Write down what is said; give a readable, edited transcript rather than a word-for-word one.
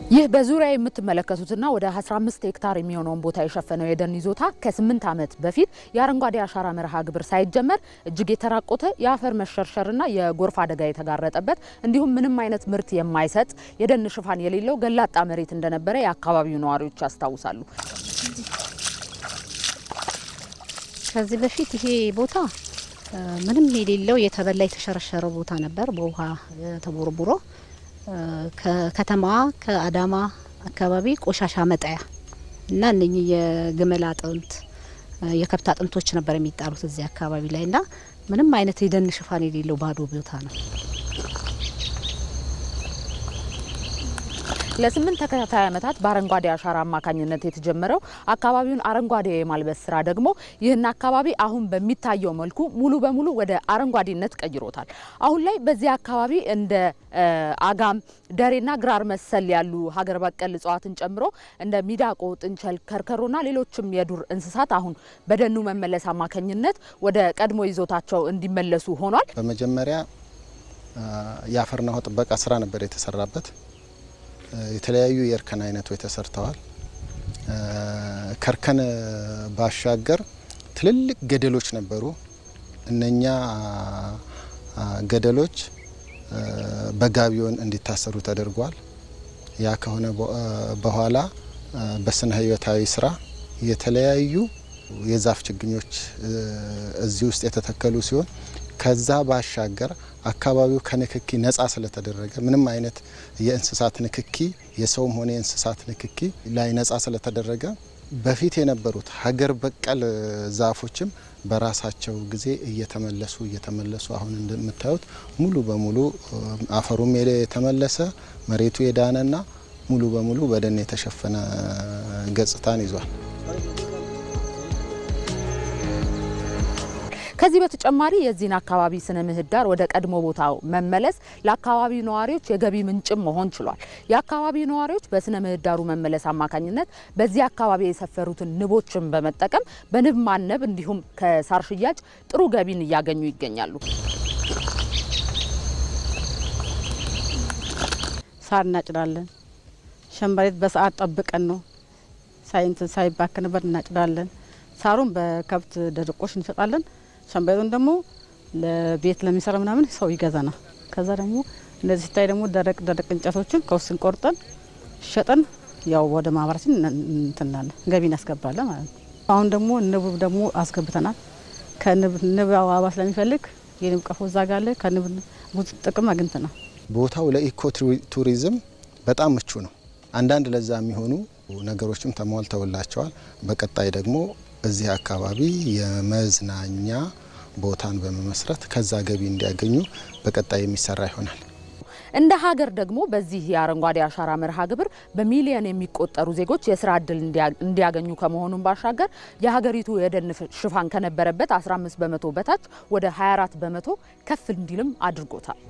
ይህ በዙሪያ የምትመለከቱትና ወደ 15 ሄክታር የሚሆነውን ቦታ የሸፈነው የደን ይዞታ ከ8 ዓመት በፊት የአረንጓዴ አሻራ መርሃ ግብር ሳይጀመር እጅግ የተራቆተ የአፈር መሸርሸርና የጎርፍ አደጋ የተጋረጠበት እንዲሁም ምንም አይነት ምርት የማይሰጥ የደን ሽፋን የሌለው ገላጣ መሬት እንደነበረ የአካባቢው ነዋሪዎች ያስታውሳሉ። ከዚህ በፊት ይሄ ቦታ ምንም የሌለው የተበላ የተሸረሸረ ቦታ ነበር። በውሃ ተቦርቡሮ ከከተማዋ ከአዳማ አካባቢ ቆሻሻ መጣያ እና እነኚህ የግመል አጥንት የከብት አጥንቶች ነበር የሚጣሉት እዚህ አካባቢ ላይና ምንም አይነት የደን ሽፋን የሌለው ባዶ ቦታ ነው። ለ8 ተከታታይ ዓመታት በአረንጓዴ አሻራ አማካኝነት የተጀመረው አካባቢውን አረንጓዴ የማልበስ ስራ ደግሞ ይህን አካባቢ አሁን በሚታየው መልኩ ሙሉ በሙሉ ወደ አረንጓዴነት ቀይሮታል። አሁን ላይ በዚህ አካባቢ እንደ አጋም፣ ደሬና ግራር መሰል ያሉ ሀገር በቀል እጽዋትን ጨምሮ እንደ ሚዳቆ፣ ጥንቸል፣ ከርከሮና ሌሎችም የዱር እንስሳት አሁን በደኑ መመለስ አማካኝነት ወደ ቀድሞ ይዞታቸው እንዲመለሱ ሆኗል። በመጀመሪያ የአፈርና ውሃ ጥበቃ ስራ ነበር የተሰራበት። የተለያዩ የእርከን አይነቶች ተሰርተዋል። ከርከን ባሻገር ትልልቅ ገደሎች ነበሩ። እነኛ ገደሎች በጋቢዮን እንዲታሰሩ ተደርጓል። ያ ከሆነ በኋላ በስነ ህይወታዊ ስራ የተለያዩ የዛፍ ችግኞች እዚህ ውስጥ የተተከሉ ሲሆን ከዛ ባሻገር አካባቢው ከንክኪ ነጻ ስለተደረገ ምንም አይነት የእንስሳት ንክኪ የሰውም ሆነ የእንስሳት ንክኪ ላይ ነጻ ስለተደረገ በፊት የነበሩት ሀገር በቀል ዛፎችም በራሳቸው ጊዜ እየተመለሱ አሁን እንደምታዩት ሙሉ በሙሉ አፈሩም የተመለሰ መሬቱ የዳነና ሙሉ በሙሉ በደን የተሸፈነ ገጽታን ይዟል። ከዚህ በተጨማሪ የዚህን አካባቢ ስነ ምህዳር ወደ ቀድሞ ቦታው መመለስ ለአካባቢው ነዋሪዎች የገቢ ምንጭም መሆን ችሏል። የአካባቢው ነዋሪዎች በስነ ምህዳሩ መመለስ አማካኝነት በዚህ አካባቢ የሰፈሩትን ንቦችን በመጠቀም በንብ ማነብ እንዲሁም ከሳር ሽያጭ ጥሩ ገቢን እያገኙ ይገኛሉ። ሳር እናጭዳለን። ሸንበሬት በሰዓት ጠብቀን ነው ሳይባክንበት እናጭዳለን። ሳሩን በከብት ደረቆሽ እንሸጣለን። ሸንበሬቱን ደግሞ ለቤት ለሚሰራ ምናምን ሰው ይገዛና ከዛ ደግሞ እንደዚህ ሲታይ ደግሞ ደረቅ እንጨቶችን ከውስን ቆርጠን ሸጠን ያው ወደ ማህበራችን እንትናለን ገቢ እናስገባለን ማለት ነው። አሁን ደግሞ ንብ ደግሞ አስገብተናል። ከንብ አበባ ስለሚፈልግ የንብ ቀፎ እዛ ጋር አለ። ከንብ ብዙ ጥቅም አግኝተናል። ቦታው ለኢኮ ቱሪዝም በጣም ምቹ ነው። አንዳንድ ለዛ የሚሆኑ ነገሮችም ተሟልተውላቸዋል። በቀጣይ ደግሞ እዚህ አካባቢ የመዝናኛ ቦታን በመመስረት ከዛ ገቢ እንዲያገኙ በቀጣይ የሚሰራ ይሆናል። እንደ ሀገር ደግሞ በዚህ የአረንጓዴ አሻራ መርሃ ግብር በሚሊዮን የሚቆጠሩ ዜጎች የስራ እድል እንዲያገኙ ከመሆኑም ባሻገር የሀገሪቱ የደን ሽፋን ከነበረበት 15% በታች ወደ 24% ከፍ እንዲልም አድርጎታል።